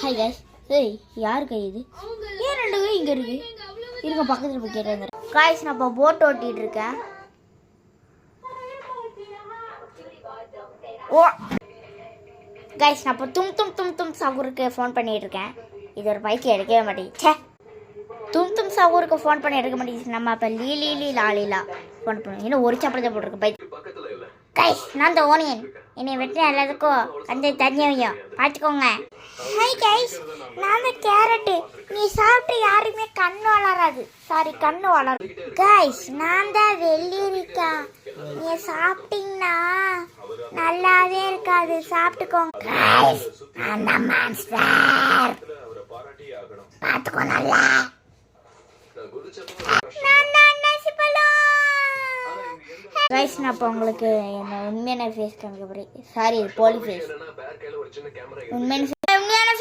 Hi guys. ஏய் யார் கை இது? ஏன் ரெண்டு கை இங்கே இருக்கு? இருக்க பக்கத்தில் போய் கேட்டு காய்ஸ். நான் இப்போ போட் ஓட்டிகிட்டு இருக்கேன். ஓ கைஸ், நான் இப்போ தும் தும் தும் தும் சாகூருக்கு ஃபோன் பண்ணிகிட்டு இருக்கேன். இது ஒரு பைக்கு எடுக்கவே மாட்டேங்குது. சே, தும் தும் சாகூருக்கு ஃபோன் பண்ணி எடுக்க மாட்டேங்குது. நம்ம இப்போ லீலி லாலிலா ஃபோன் பண்ணுவோம். இன்னும் ஒரு சாப்பிட போட்டிருக்கு பைக். கைஸ், நான் இந்த ஓனியன் என்னை வெட்டி எல்லாத்துக்கும் அந்த தனியாக பார்த்துக்கோங்க. ஹாய் கைஸ், நான் இந்த கேரட்டு. நீ சாப்பிட்டு யாருமே கண்ணு வளராது. சாரி, கண்ணு வளரும். கைஸ், நான் தான் வெள்ளரிக்கா. நீ சாப்பிட்டீங்கன்னா நல்லாவே இருக்காது. சாப்பிட்டுக்கோங்க கைஸ். அந்த மான்ஸ்டர் பார்த்துக்கோ நல்லா. கைஸ், நான் இப்போ உங்களுக்கு என்ன உண்மையான ஃபேஸ் காமிக்க போகிறேன். சாரி, போலி ஃபேஸ். உண்மையான